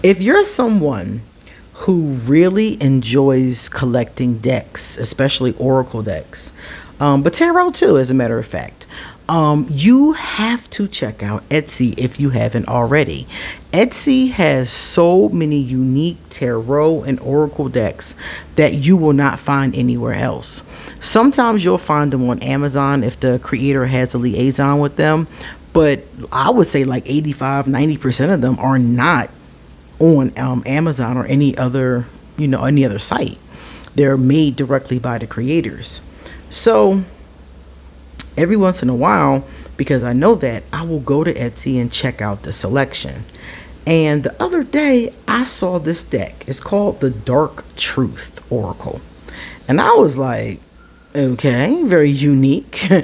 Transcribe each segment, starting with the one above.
If you're someone who really enjoys collecting decks, especially Oracle decks, but tarot too, as a matter of fact, you have to check out Etsy if you haven't already. Etsy has so many unique tarot and Oracle decks that you will not find anywhere else. Sometimes you'll find them on Amazon if the creator has a liaison with them, but I would say like 85-90% of them are not on Amazon or any other site. They're made directly by the creators. So every once in a while, because I know that, I will go to Etsy and check out the selection. And the other day I saw this deck. It's called the Dark Truth Oracle, and I was like, okay, very unique. And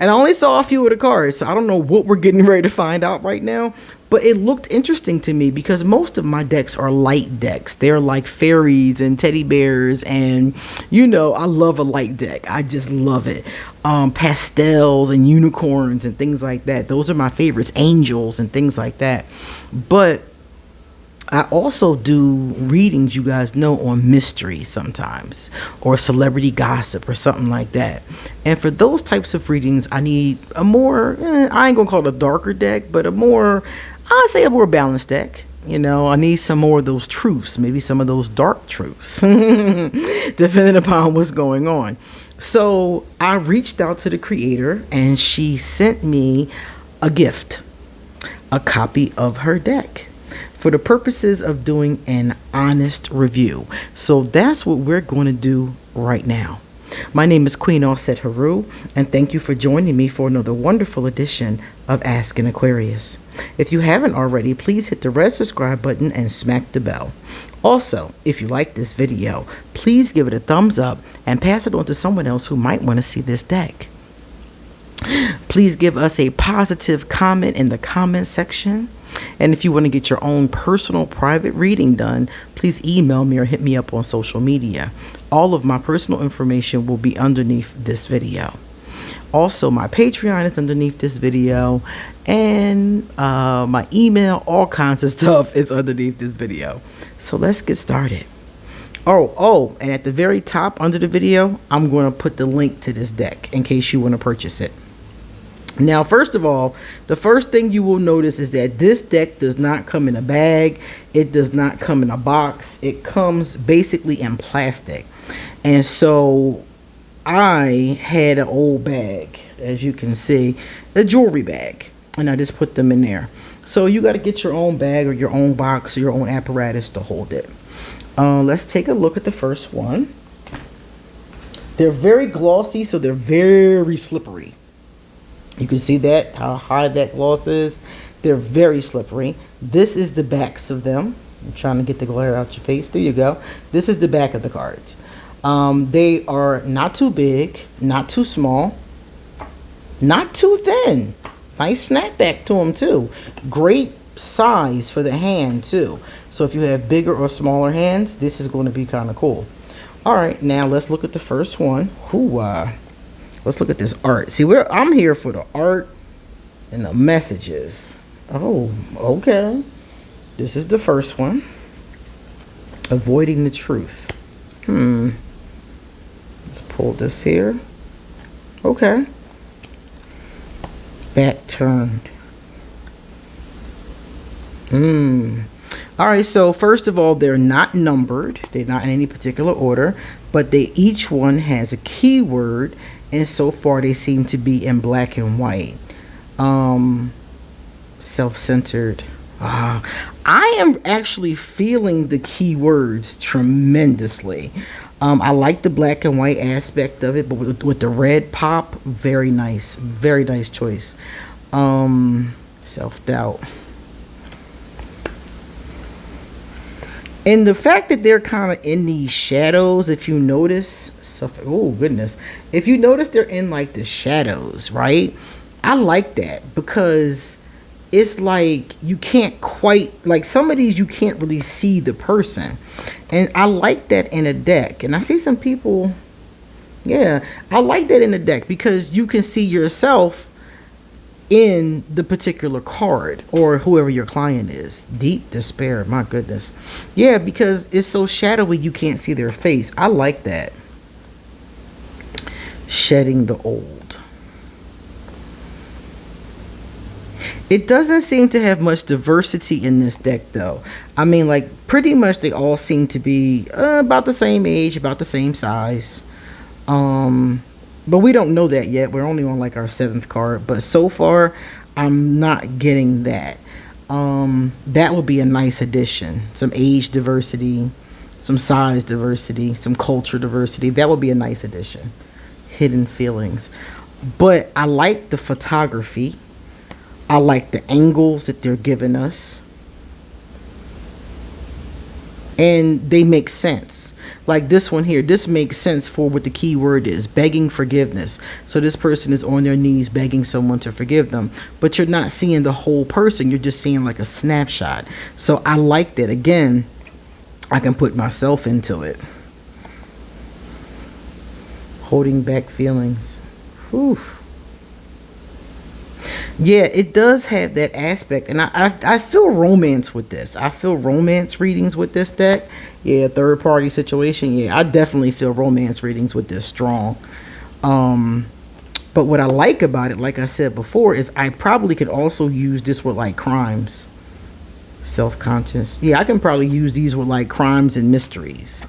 I only saw a few of the cards, so I don't know what we're getting ready to find out right now. But it looked interesting to me because most of my decks are light decks. They're like fairies and teddy bears, and I love a light deck. I just love it. Pastels and unicorns and things like that. Those are my favorites. Angels and things like that. But I also do readings, you guys know, on mystery sometimes, or celebrity gossip or something like that. And for those types of readings, I need a more, I ain't gonna call it a darker deck, but I'd say a more balanced deck. I need some more of those truths, maybe some of those dark truths, depending upon what's going on. So I reached out to the creator and she sent me a gift, a copy of her deck, for the purposes of doing an honest review. So that's what we're going to do right now. My name is QueenAusetHeru, and thank you for joining me for another wonderful edition of Ask an Aquarius. If you haven't already, please hit the red subscribe button and smack the bell. Also, if you like this video, please give it a thumbs up and pass it on to someone else who might want to see this deck. Please give us a positive comment in the comment section. And if you want to get your own personal private reading done, please email me or hit me up on social media. All of my personal information will be underneath this video. Also, my Patreon is underneath this video, and my email, all kinds of stuff is underneath this video. So let's get started. Oh, and at the very top under the video, I'm going to put the link to this deck in case you want to purchase it. Now, first of all, the first thing you will notice is that this deck does not come in a bag. It does not come in a box. It comes basically in plastic. And so I had an old bag, as you can see, a jewelry bag, and I just put them in there. So you got to get your own bag or your own box or your own apparatus to hold it. Let's take a look at the first one. They're very glossy, so they're very slippery. You can see that, how high that gloss is. They're very slippery. This is the backs of them. I'm trying to get the glare out your face. There you go. This is the back of the cards. They are not too big, not too small, not too thin. Nice snapback to them too. Great size for the hand too. So if you have bigger or smaller hands, this is going to be kind of cool. All right, now let's look at the first one. Let's look at this art. See, I'm here for the art and the messages. Oh, okay. This is the first one. Avoiding the truth. Let's pull this here. Okay. Back turned. All right, so first of all, they're not numbered. They're not in any particular order, but each one has a keyword. And so far, they seem to be in black and white. Self-centered. I am actually feeling the keywords tremendously. I like the black and white aspect of it, but with the red pop, very nice choice. Self-doubt. And the fact that they're kind of in these shadows, if you notice, oh goodness, if you notice they're in like the shadows, right? I like that because it's like you can't quite, like some of these you can't really see the person, and I like that in a deck. And I see some people, yeah, I like that in a deck because you can see yourself in the particular card or whoever your client is. Deep despair, my goodness. Yeah, because it's so shadowy you can't see their face. I like that. Shedding the old. It doesn't seem to have much diversity in this deck though. I mean, like, pretty much they all seem to be about the same age, about the same size. But we don't know that yet. We're only on like our 7th card. But so far, I'm not getting that. That would be a nice addition. Some age diversity, some size diversity, some culture diversity. That would be a nice addition. Hidden feelings. But I like the photography. I like the angles that they're giving us. And they make sense. Like this one here, this makes sense for what the key word is, begging forgiveness. So this person is on their knees begging someone to forgive them, but you're not seeing the whole person, you're just seeing like a snapshot. So I like that. Again, I can put myself into it. Holding back feelings. Whew. Yeah, it does have that aspect, and I feel romance with this. I feel romance readings with this deck. Yeah, third party situation. Yeah, I definitely feel romance readings with this strong. But what I like about it, like I said before, is I probably could also use this with like crimes, self-conscious. Yeah, I can probably use these with like crimes and mysteries,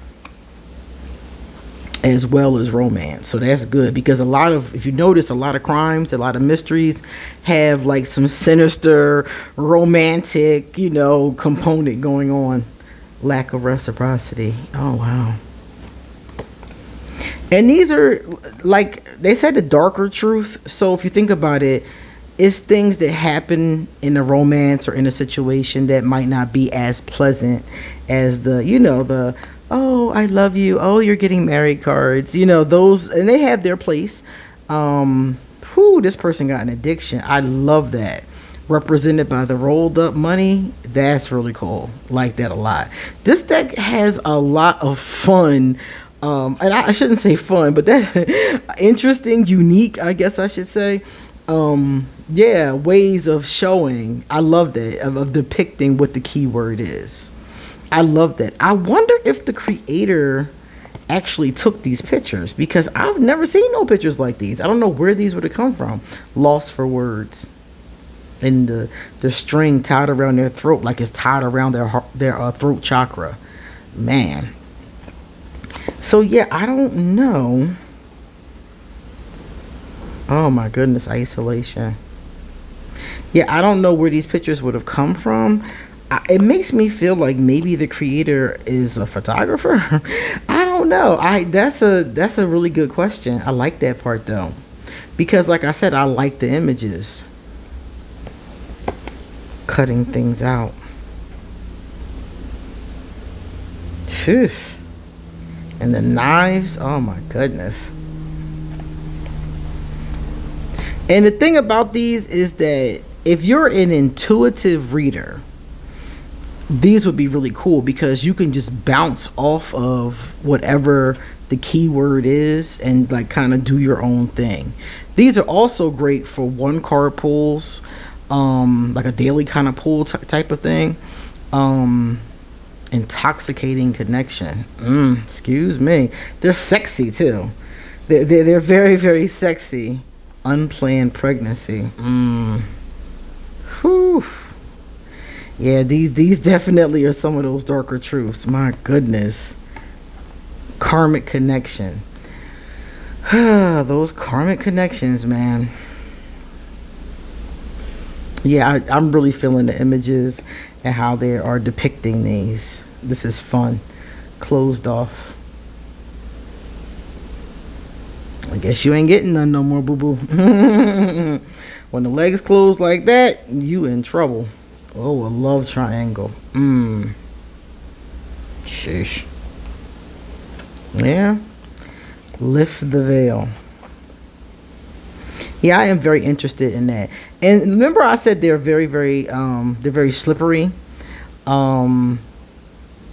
as well as romance. So that's good, because a lot of, if you notice, a lot of crimes, a lot of mysteries have like some sinister romantic, you know, component going on. Lack of reciprocity. Oh wow. And these are, like they said, the darker truth. So if you think about it, it's things that happen in a romance or in a situation that might not be as pleasant as the, you know, the oh, I love you, oh, you're getting married cards, you know, those, and they have their place. This person got an addiction. I love that. Represented by the rolled up money. That's really cool. Like that a lot. This deck has a lot of fun. And I shouldn't say fun, but that interesting, unique, I guess I should say. Yeah, ways of showing. I love that, of depicting what the keyword is. I love that. I wonder if the creator actually took these pictures, because I've never seen no pictures like these. I don't know where these would have come from. Lost for words. And the string tied around their throat, like it's tied around their throat chakra. Man. So yeah, I don't know. Oh my goodness, isolation. Yeah, I don't know where these pictures would have come from. It makes me feel like maybe the creator is a photographer. I don't know. That's a really good question. I like that part though, because like I said, I like the images. Cutting things out. Phew. And the knives. Oh my goodness. And the thing about these is that if you're an intuitive reader, these would be really cool, because you can just bounce off of whatever the keyword is and like kind of do your own thing. These are also great for one card pulls, like a daily kind of pull type of thing. Intoxicating connection. Excuse me. They're sexy too. They're very, very sexy. Unplanned pregnancy. Whew. Yeah, these definitely are some of those darker truths. My goodness. Karmic connection. Those karmic connections, man. Yeah, I'm really feeling the images and how they are depicting these. This is fun. Closed off. I guess you ain't getting none no more, boo-boo. When the legs close like that, you in trouble. Oh, a love triangle. Sheesh. Yeah. Lift the veil. Yeah, I am very interested in that. And remember I said they're very, very, they're very slippery.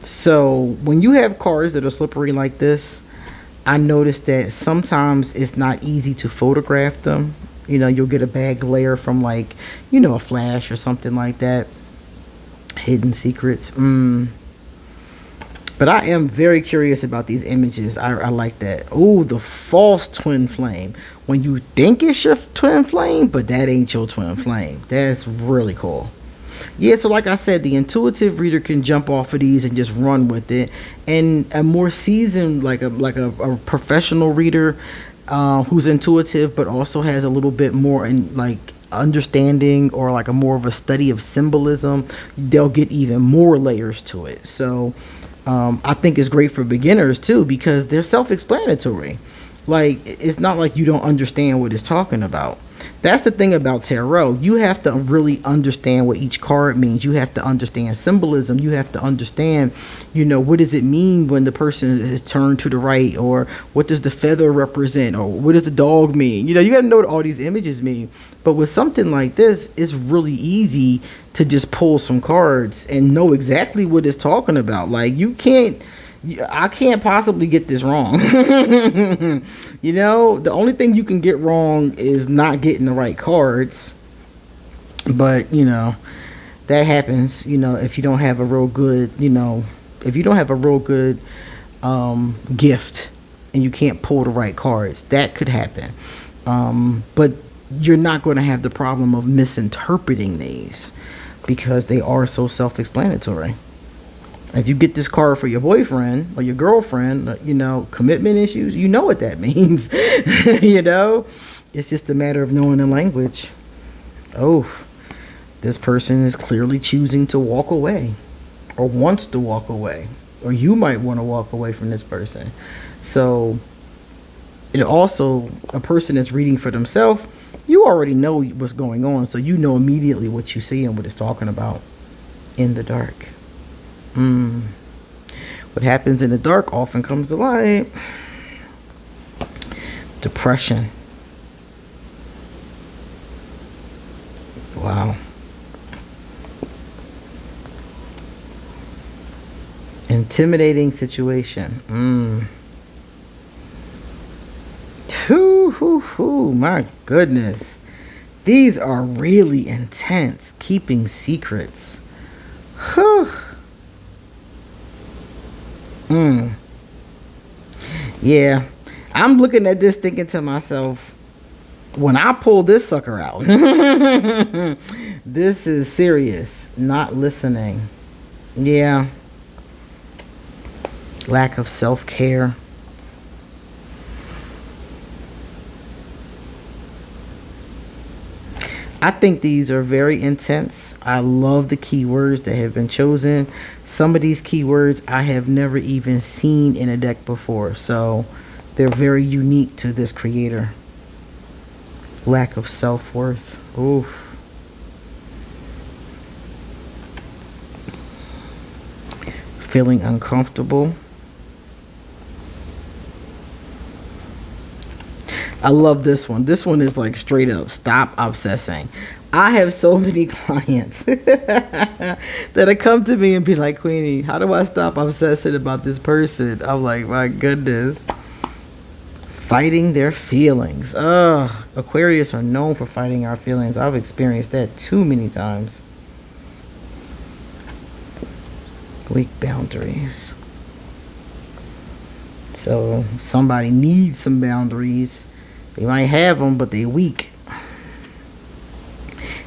So when you have cards that are slippery like this, I noticed that sometimes it's not easy to photograph them. You know, you'll get a bad glare from like, a flash or something like that. Hidden secrets. But I am very curious about these images. I like that. Oh, the false twin flame. When you think it's your twin flame, but that ain't your twin flame. That's really cool. Yeah, so like I said, the intuitive reader can jump off of these and just run with it. And a more seasoned, like a professional reader who's intuitive, but also has a little bit more in like understanding or like a more of a study of symbolism, they'll get even more layers to it. So I think it's great for beginners too, because they're self-explanatory. Like, it's not like you don't understand what it's talking about. That's the thing about tarot. You have to really understand what each card means. You have to understand symbolism. You have to understand, what does it mean when the person is turned to the right, or what does the feather represent, or what does the dog mean? You got to know what all these images mean. But with something like this, it's really easy to just pull some cards and know exactly what it's talking about. Like, I can't possibly get this wrong. The only thing you can get wrong is not getting the right cards. But, that happens, if you don't have a real good, if you don't have a real good gift and you can't pull the right cards, that could happen. But you're not going to have the problem of misinterpreting these because they are so self-explanatory. If you get this card for your boyfriend or your girlfriend, commitment issues, you know what that means. It's just a matter of knowing the language. Oh, this person is clearly choosing to walk away or wants to walk away, or you might want to walk away from this person. So, and also a person that's reading for themselves, you already know what's going on. So you know immediately what you see and what it's talking about in the dark. What happens in the dark often comes to light. Depression. Wow. Intimidating situation. My goodness. These are really intense. Keeping secrets. Whew. Yeah, I'm looking at this thinking to myself, when I pull this sucker out, this is serious. Not listening. Yeah. Lack of self-care. I think these are very intense. I love the keywords that have been chosen. Some of these keywords I have never even seen in a deck before, so they're very unique to this creator. Lack of self-worth. Oof. Feeling uncomfortable. I love this one. This one is like straight up, stop obsessing. I have so many clients that come to me and be like, Queenie, how do I stop obsessing about this person? I'm like, my goodness. Fighting their feelings. Aquarius are known for fighting our feelings. I've experienced that too many times. Weak boundaries. So somebody needs some boundaries. They might have them, but they're weak.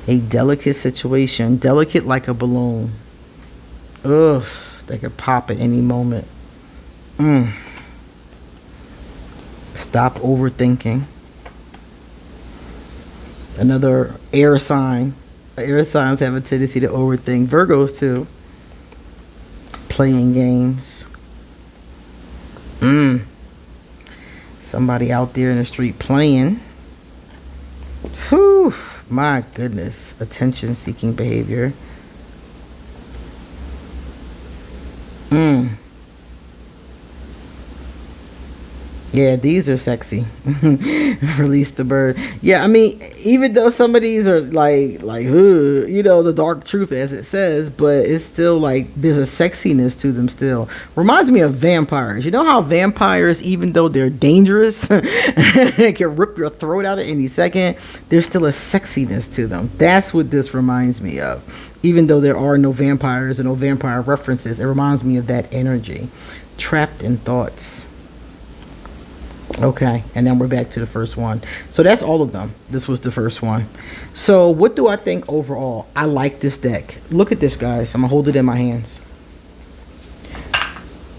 A delicate situation. Delicate like a balloon. Ugh. They could pop at any moment. Stop overthinking. Another air sign. Air signs have a tendency to overthink. Virgos too. Playing games. Somebody out there in the street playing. Whew, my goodness. Attention seeking behavior. Yeah, these are sexy. Release the bird. Yeah, I mean, even though some of these are like, ugh, you know, the dark truth as it says, but it's still like there's a sexiness to them still. Reminds me of vampires. You know how vampires, even though they're dangerous, they can rip your throat out at any second, there's still a sexiness to them. That's what this reminds me of. Even though there are no vampires and no vampire references, it reminds me of that energy. Trapped in thoughts. Okay, and then we're back to the first one. So that's all of them. This was the first one. So what do I think overall? I like this deck. Look at this, guys. I'm gonna hold it in my hands.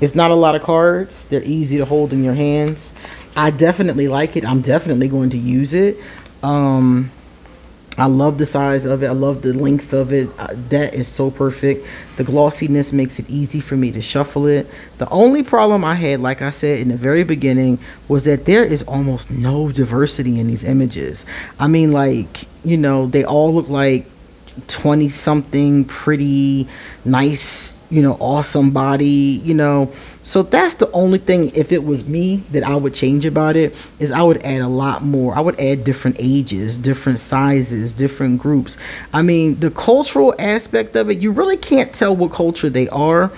It's not a lot of cards. They're easy to hold in your hands. I definitely like it. I'm definitely going to use it. I love the size of it. I love the length of it. That is so perfect. The glossiness makes it easy for me to shuffle it. The only problem I had, like I said in the very beginning, was that there is almost no diversity in these images. I mean, like, you know, they all look like 20 something pretty nice, you know, awesome body, you know. So that's the only thing, if it was me, that I would change about it, is I would add a lot more. I would add different ages, different sizes, different groups. I mean, the cultural aspect of it, you really can't tell what culture they are.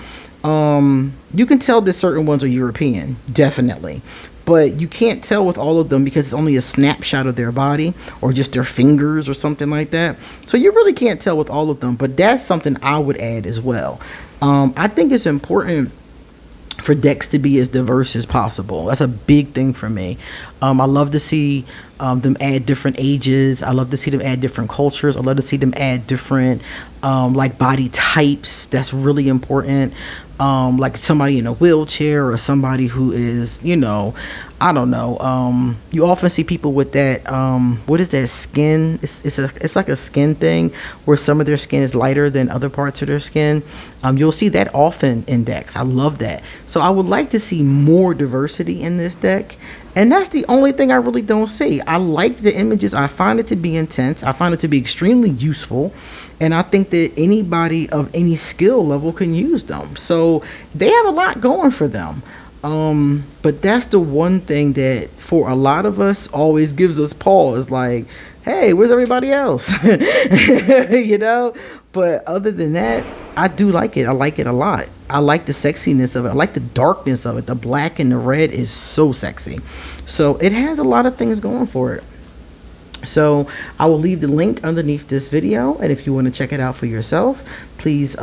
You can tell that certain ones are European, definitely. But you can't tell with all of them because it's only a snapshot of their body or just their fingers or something like that. So you really can't tell with all of them. But that's something I would add as well. I think it's important for decks to be as diverse as possible. That's a big thing for me. I love to see them add different ages. I love to see them add different cultures. I love to see them add different like body types. That's really important. Like somebody in a wheelchair or somebody who is, you know, I don't know. You often see people with that, what is that, skin? It's like a skin thing where some of their skin is lighter than other parts of their skin. You'll see that often in decks. I love that. So I would like to see more diversity in this deck. And that's the only thing I really don't see. I like the images. I find it to be intense. I find it to be extremely useful. And I think that anybody of any skill level can use them. So they have a lot going for them. But that's the one thing that for a lot of us always gives us pause, like, hey, where's everybody else? You know? But other than that, I do like it. I like it a lot. I like the sexiness of it. I like the darkness of it. The black and the red is so sexy. So it has a lot of things going for it. So I will leave the link underneath this video, and if you want to check it out for yourself, please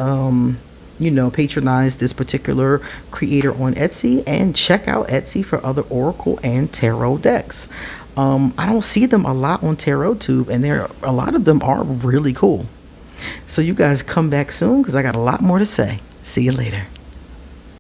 you know, patronize this particular creator on Etsy and check out Etsy for other Oracle and Tarot decks. I don't see them a lot on TarotTube, and a lot of them are really cool. So you guys come back soon because I got a lot more to say. See you later.